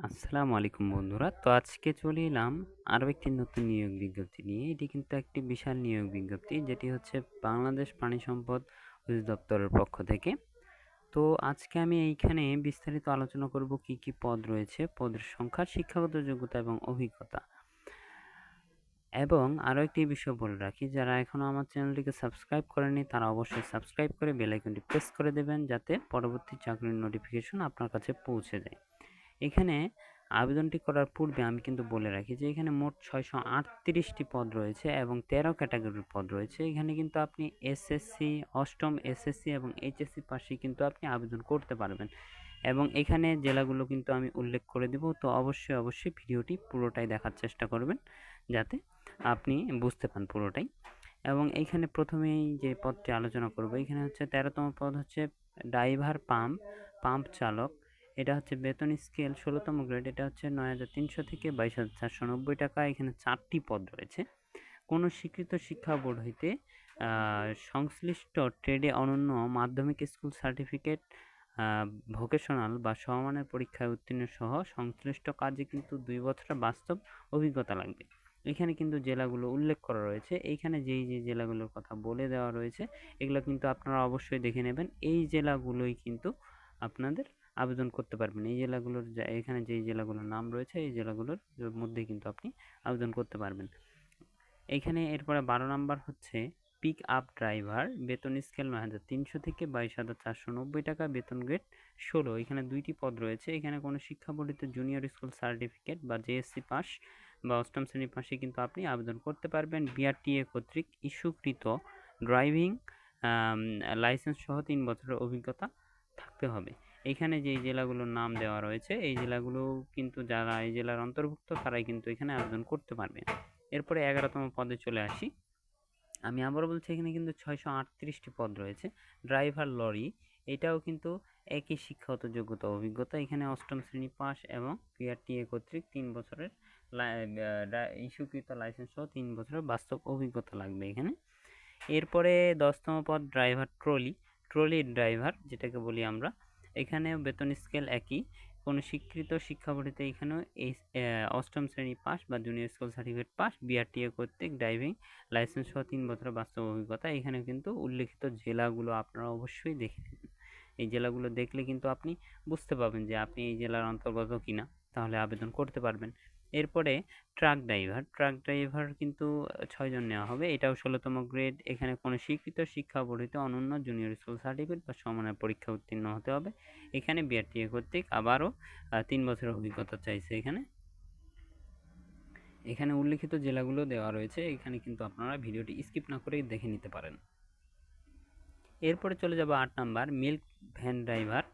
আসসালামু আলাইকুম বন্ধুরা। তো আজকে চলে এলাম আরও একটি নতুন নিয়োগ বিজ্ঞপ্তি নিয়ে। এটি কিন্তু একটি বিশাল নিয়োগ বিজ্ঞপ্তি, যেটি হচ্ছে বাংলাদেশ পানি সম্পদ অধিদপ্তরের পক্ষ থেকে। তো আজকে আমি এইখানে বিস্তারিত আলোচনা করব কি কি পদ রয়েছে, পদের সংখ্যা, শিক্ষাগত যোগ্যতা এবং অভিজ্ঞতা। এবং আরও একটি বিষয় বলে রাখি, যারা এখনও আমার চ্যানেলটিকে সাবস্ক্রাইব করেনি তারা অবশ্যই সাবস্ক্রাইব করে বেল আইকনটি প্রেস করে দেবেন, যাতে পরবর্তী চাকরির নোটিফিকেশন আপনার কাছে পৌঁছে যায়। এখানে আবেদনটি করার পূর্বে আমি কিন্তু বলে রাখি যে এখানে মোট 638টি পদ রয়েছে এবং 13 ক্যাটাগরির পদ রয়েছে। এখানে কিন্তু আপনি এসএসসি, অষ্টম এসএসসি এবং এইচএসসি পাশেই কিন্তু আপনি আবেদন করতে পারবেন। এবং এখানে জেলাগুলো কিন্তু আমি উল্লেখ করে দেব। তো অবশ্যই ভিডিওটি পুরোটাই দেখার চেষ্টা করবেন, যাতে আপনি বুঝতে পান পুরোটাই। এবং এইখানে প্রথমেই যে পদটি আলোচনা করব, এখানে হচ্ছে 13তম পদ হচ্ছে ড্রাইভার পাম্প চালক। এটা হচ্ছে বেতন স্কেল 16তম গ্রেড। এটা হচ্ছে 9,300 থেকে 22,490 টাকা। এখানে 4টি পদ রয়েছে। কোনো স্বীকৃত শিক্ষা বোর্ড হইতে সংশ্লিষ্ট ট্রেডে অনন্য মাধ্যমিক স্কুল সার্টিফিকেট, ভোকেশনাল বা সমমানের পরীক্ষায় উত্তীর্ণ সহ সংশ্লিষ্ট কাজে কিন্তু 2 বছরের বাস্তব অভিজ্ঞতা লাগবে। এখানে কিন্তু জেলাগুলো উল্লেখ করা রয়েছে। এইখানে যেই জেলাগুলোর কথা বলে দেওয়া রয়েছে, এগুলো কিন্তু আপনারা অবশ্যই দেখে নেবেন। এই জেলাগুলোই কিন্তু আপনাদের আবেদন করতে পারবেন। এই জেলাগুলোর এখানে যেই জেলাগুলোর নাম রয়েছে, এই জেলাগুলোর মধ্যেই কিন্তু আপনি আবেদন করতে পারবেন। এইখানে এরপরে 12 নাম্বার হচ্ছে পিক আপ ড্রাইভার, বেতন স্কেল 9,300 থেকে 22,490 টাকা, বেতন গ্রেড 16। এখানে 2টি পদ রয়েছে। এখানে কোনো শিক্ষা বোর্ডিত জুনিয়র স্কুল সার্টিফিকেট বা জেএসসি পাস বা অষ্টম শ্রেণী পাশে কিন্তু আপনি আবেদন করতে পারবেন। বিআরটিএ কর্তৃক ইস্যুকৃত ড্রাইভিং লাইসেন্স সহ 3 বছরের অভিজ্ঞতা থাকতে হবে। এখানে যেই জেলাগুলোর নাম দেওয়া রয়েছে, এই জেলাগুলো কিন্তু যারা এই জেলার অন্তর্ভুক্ত তারাই কিন্তু এখানে আবেদন করতে পারবে। এরপরে 11তম পদে চলে আসি। আমি আবারও বলছি, এখানে কিন্তু 638টি পদ রয়েছে। ড্রাইভার লরি, এটাও কিন্তু একই শিক্ষাগত যোগ্যতা অভিজ্ঞতা। এখানে অষ্টম শ্রেণী পাস এবং বিআরটিএ কর্তৃক 3 বছরের ইস্যুকৃত লাইসেন্স সহ 3 বছরের বাস্তব অভিজ্ঞতা লাগবে এখানে। এরপরে 10তম পদ ড্রাইভার ট্রলির ড্রাইভার যেটাকে বলি আমরা। এখানেও বেতন স্কেল একই। কোনো স্বীকৃত শিক্ষা বোর্ডে এখানেও এই অষ্টম শ্রেণী পাস বা junior school certificate pass, BRTA কর্তৃক ড্রাইভিং লাইসেন্স সহ 3 বছরের বাস্তব অভিজ্ঞতা। এখানে কিন্তু উল্লেখিত জেলাগুলো আপনারা অবশ্যই দেখে নেবেন। এই জেলাগুলো দেখলে কিন্তু আপনি বুঝতে পারবেন যে আপনি এই জেলার অন্তর্গত কিনা, তাহলে আবেদন করতে পারবেন। এরপরে ট্রাক ড্রাইভার কিন্তু 6 জন নেওয়া হবে। এটাও 16তম গ্রেড। এখানে কোনো স্বীকৃত শিক্ষা বোর্ড হইতে অনন্য জুনিয়র স্কুল সার্টিফিকেট বা সমমানের পরীক্ষা উত্তীর্ণ হতে হবে। এখানে বিআরটিএ কর্তৃক আবারও 3 বছরের অভিজ্ঞতা চাইছে এখানে উল্লিখিত জেলাগুলো দেওয়া রয়েছে। এখানে কিন্তু আপনারা ভিডিওটি স্কিপ না করে দেখে নিতে পারেন। এরপরে চলে যাব 8 নাম্বার মিল্ক ভ্যান ড্রাইভার।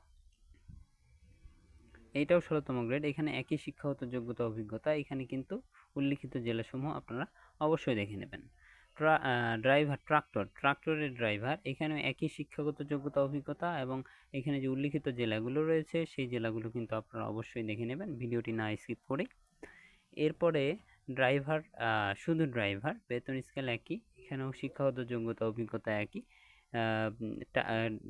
এইটাও 16তম গ্রেড। এখানে একই শিক্ষাগত যোগ্যতা অভিজ্ঞতা। এখানে কিন্তু উল্লিখিত জেলাসমূহ আপনারা অবশ্যই দেখে নেবেন। ট্রাক্টরের ড্রাইভার, এখানেও একই শিক্ষাগত যোগ্যতা অভিজ্ঞতা এবং এখানে যে উল্লিখিত জেলাগুলো রয়েছে সেই জেলাগুলো কিন্তু আপনারা অবশ্যই দেখে নেবেন ভিডিওটি না স্কিপ করে। এরপরে শুধু ড্রাইভার, বেতন স্কেল একই। এখানেও শিক্ষাগত যোগ্যতা অভিজ্ঞতা একই।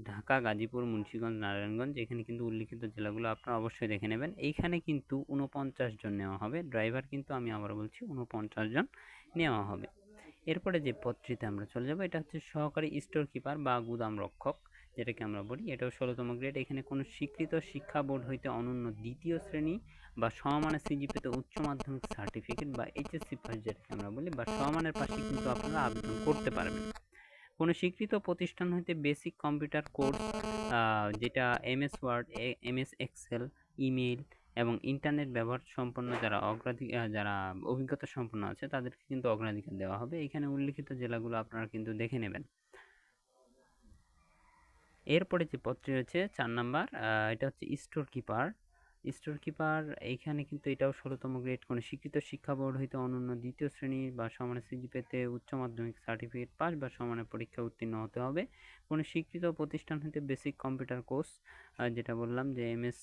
ঢাকা, গাজীপুর, মুন্সিগঞ্জ, নারায়ণগঞ্জ, এখানে কিন্তু উল্লিখিত জেলাগুলো আপনারা অবশ্যই দেখে নেবেন। এইখানে কিন্তু 49 জন নেওয়া হবে। ড্রাইভার কিন্তু আমি আবারও বলছি 49 জন নেওয়া হবে। এরপরে যে পদটিতে আমরা চলে যাব, এটা হচ্ছে সহকারী স্টোর কিপার বা গুদাম রক্ষক যেটাকে আমরা বলি। এটাও 16তম গ্রেড। এখানে কোনো স্বীকৃত শিক্ষা বোর্ড হইতে অনন্য 2য় শ্রেণী বা সমমানের সিজিপিতে উচ্চ মাধ্যমিক সার্টিফিকেট বা এইচএসসি পাস যেটাকে আমরা বলি বা সমমানের পাশে কিন্তু আপনারা আবেদন করতে পারবেন। কোনো স্বীকৃত প্রতিষ্ঠান হইতে বেসিক কম্পিউটার কোর্স, যেটা MS Word, MS Excel, email এবং ইন্টারনেট ব্যবহার সম্পন্ন যারা অভিজ্ঞতা সম্পন্ন আছে তাদেরকে কিন্তু অগ্রাধিকার দেওয়া হবে। এখানে উল্লিখিত জেলাগুলো আপনারা কিন্তু দেখে নেবেন। এরপরে যে পদটি রয়েছে 4 নাম্বার, এটা হচ্ছে স্টোর কিপার। এইখানে কিন্তু এটাও 16তম গ্রেড। কোনো স্বীকৃত শিক্ষা বোর্ড হইতে অনন্য 2য় শ্রেণী বা সমানের সিজিপিএতে উচ্চ মাধ্যমিক সার্টিফিকেট পাস বা সমানের পরীক্ষা উত্তীর্ণ হতে হবে। কোনো স্বীকৃত প্রতিষ্ঠান হইতে বেসিক কম্পিউটার কোর্স, যেটা বললাম যে MS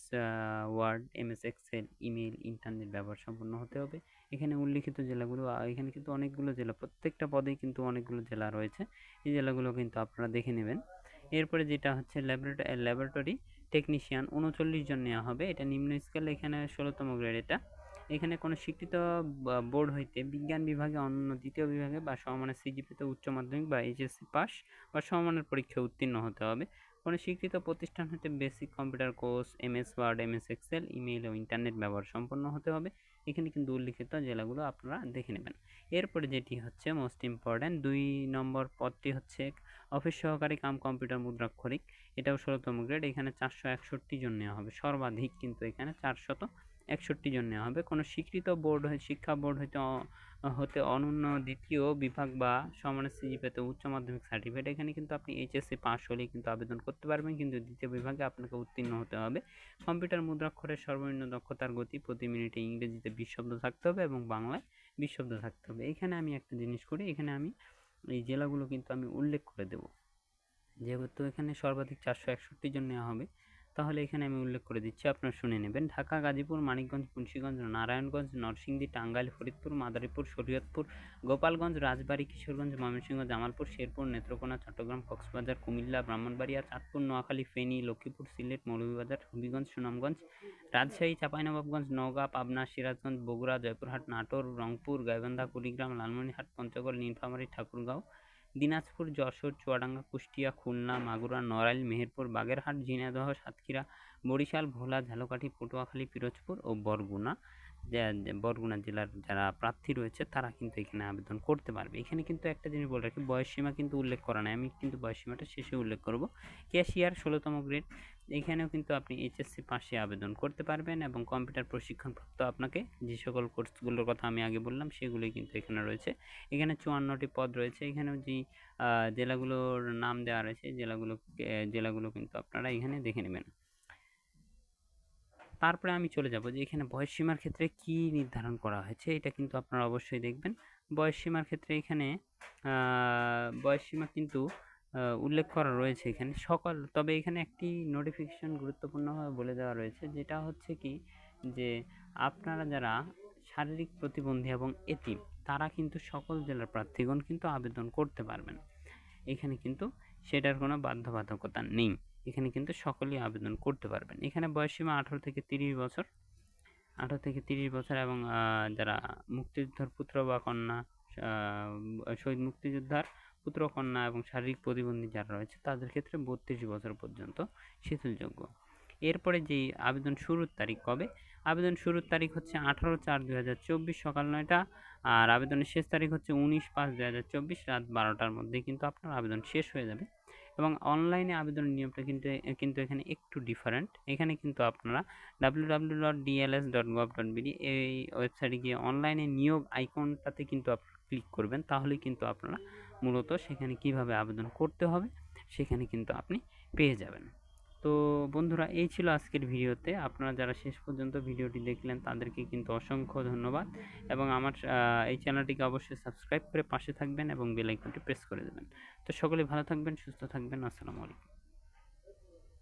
Word, MS Excel, email, internet ব্যবহার সম্পন্ন হতে হবে। এখানে উল্লিখিত জেলাগুলো, এখানে কিন্তু অনেকগুলো জেলা, প্রত্যেকটা পদেই কিন্তু অনেকগুলো জেলা রয়েছে। এই জেলাগুলো কিন্তু আপনারা দেখে নেবেন। এরপরে যেটা হচ্ছে ল্যাবরেটরি টেকনিশিয়ান 39 জন নেওয়া হবে। এটা নিম্ন স্কেল, এখানে 16তম গ্রেড। এখানে কোনো স্বীকৃত বোর্ড হইতে বিজ্ঞান বিভাগে অন্যান্য দ্বিতীয় বিভাগে বা সমমানের সিজিপিতে উচ্চ মাধ্যমিক বা এইচএসসি পাস বা সমমানের পরীক্ষায় উত্তীর্ণ হতে হবে। কোনো স্বীকৃত প্রতিষ্ঠান হতে basic computer course, MS Word, MS Excel, email ও ইন্টারনেট ব্যবহার সম্পন্ন হতে হবে। এখানে কিন্তু উল্লিখিত জেলাগুলো আপনারা দেখে নেবেন। এরপরে যেটি হচ্ছে মোস্ট ইম্পর্ট্যান্ট 2 নম্বর পদটি হচ্ছে অফিস সহকারী কাম কম্পিউটার মুদ্রাক্ষরিক। এটাও 16তম গ্রেড। এখানে 461 জন নেওয়া হবে, সর্বাধিক কিন্তু এখানে 461 জন নেওয়া হবে। কোনো স্বীকৃত বোর্ড শিক্ষা বোর্ড হতে অনন্য দ্বিতীয় বিভাগ বা সমানের সিজিপিতে উচ্চ মাধ্যমিক সার্টিফিকেট। এখানে কিন্তু আপনি এইচএসসি পাস হলেই কিন্তু আবেদন করতে পারবেন, কিন্তু দ্বিতীয় বিভাগে আপনাকে উত্তীর্ণ হতে হবে। কম্পিউটার মুদ্রাক্ষরের সর্বনিম্ন দক্ষতার গতি প্রতি মিনিটে ইংরেজিতে 20 শব্দ থাকতে হবে এবং বাংলায় 20 শব্দ থাকতে হবে। এখানে আমি একটা জিনিস করি, এখানে আমি এই জেলাগুলো কিন্তু আমি উল্লেখ করে দেব। যেহেতু এখানে সর্বাধিক 461 জন নেওয়া হবে, তাহলে এখানে আমি উল্লেখ করে দিচ্ছি, আপনারা শুনে নেবেন। ঢাকা, গাজীপুর, মানিকগঞ্জ, মুন্সিগঞ্জ, নারায়ণগঞ্জ, নরসিংদী, টাঙ্গাইল, ফরিদপুর, মাদারীপুর, শরীয়তপুর, গোপালগঞ্জ, রাজবাড়ী, কিশোরগঞ্জ, ময়মনসিংহ, জামালপুর, শেরপুর, নেত্রকোনা, চট্টগ্রাম, কক্সবাজার, কুমিল্লা, ব্রাহ্মণবাড়িয়া, চাঁদপুর, নোয়াখালী, ফেনী, লক্ষ্মীপুর, সিলেট, মৌলভীবাজার, হবিগঞ্জ, সুনামগঞ্জ, রাজশাহী, চাঁপাইনবাবগঞ্জ, নওগাঁ, পাবনা, সিরাজগঞ্জ, বগুড়া, জয়পুরহাট, নাটোর, রংপুর, গাইবান্ধা, কুড়িগ্রাম, লালমনিরহাট, পঞ্চগড়, নীলফামারী, ঠাকুরগাঁও, দিনাজপুর, যশোর, চুয়াডাঙ্গা, কুষ্টিয়া, খুলনা, মাগুরা, নড়াইল, মেহেরপুর, বাগেরহাট, ঝিনাইদহ, সাতক্ষীরা, বরিশাল, ভোলা, ঝালকাঠি, পটুয়াখালী, পিরোজপুর ও বরগুনা জেলার যারা প্রার্থী রয়েছে তারা কিন্তু এখানে আবেদন করতে পারবে। এখানে কিন্তু একটা জিনিস বলে রাখি, বয়সসীমা কিন্তু উল্লেখ করা নাই, আমি কিন্তু বয়সসীমাটা শেষে উল্লেখ করব। ক্যাশিয়ার 16তম গ্রেড, এখানেও কিন্তু আপনি এইচএসসি পাশে আবেদন করতে পারবেন এবং কম্পিউটার প্রশিক্ষণপ্রাপ্ত আপনাকে যে সকল কোর্সগুলোর কথা আমি আগে বললাম সেগুলোই কিন্তু এখানে রয়েছে। এখানে 54টি পদ রয়েছে। এখানেও যে জেলাগুলোর নাম দেওয়া রয়েছে, জেলাগুলো কিন্তু আপনারা এখানে দেখে নেবেন। তারপরে আমি চলে যাব যে এখানে বয়সসীমার ক্ষেত্রে কি নির্ধারণ করা হয়েছে, এটা কিন্তু আপনারা অবশ্যই দেখবেন। বয়সসীমার ক্ষেত্রে এখানে বয়সসীমা কিন্তু উল্লেখ করা রয়েছে এখানে তবে এখানে একটি নোটিফিকেশন গুরুত্বপূর্ণভাবে বলে দেওয়া রয়েছে, যেটা হচ্ছে কি যে আপনারা যারা শারীরিক প্রতিবন্ধী এবং এতিম তারা কিন্তু সকল জেলার প্রার্থীগণ কিন্তু আবেদন করতে পারবেন। এখানে কিন্তু সেটার কোনো বাধ্যবাধকতা নেই, এখানে কিন্তু সকলেই আবেদন করতে পারবেন। এখানে বয়সসীমা 18 থেকে 30 বছর, 18 থেকে 30 বছর এবং যারা মুক্তিযোদ্ধার পুত্র বা কন্যা, শহীদ মুক্তিযোদ্ধার পুত্র কন্যা এবং শারীরিক প্রতিবন্ধী যারা রয়েছে তাদের ক্ষেত্রে 32 বছর পর্যন্ত শিথিলযোগ্য। এরপরে যেই আবেদন শুরুর তারিখ কবে, আবেদন শুরুর তারিখ হচ্ছে 18/4/2024 সকাল 9টা, আর আবেদনের শেষ তারিখ হচ্ছে 19/5/2024 রাত 12টার মধ্যে কিন্তু আপনার আবেদন শেষ হয়ে যাবে। এবং অনলাইনে আবেদনের নিয়মটা কিন্তু এখানে একটু ডিফারেন্ট। এখানে কিন্তু আপনারা www.dls.gov.bd এই ওয়েবসাইটে গিয়ে অনলাইনে নিয়োগ আইকনটাতে কিন্তু আপনারা ক্লিক করবেন, তাহলেই কিন্তু আপনারা মূলত সেখানে কিভাবে আবেদন করতে হবে সেখানে কিন্তু আপনি পেয়ে যাবেন। তো বন্ধুরা, এই ছিল আজকের ভিডিওতে। আপনারা যারা শেষ পর্যন্ত ভিডিওটি দেখলেন তাদেরকে কিন্তু অসংখ্য ধন্যবাদ এবং আমার এই চ্যানেলটিকে অবশ্যই সাবস্ক্রাইব করে পাশে থাকবেন এবং বেল আইকনটি প্রেস করে দেবেন। তো সকলে ভালো থাকবেন, সুস্থ থাকবেন। আসসালামু আলাইকুম।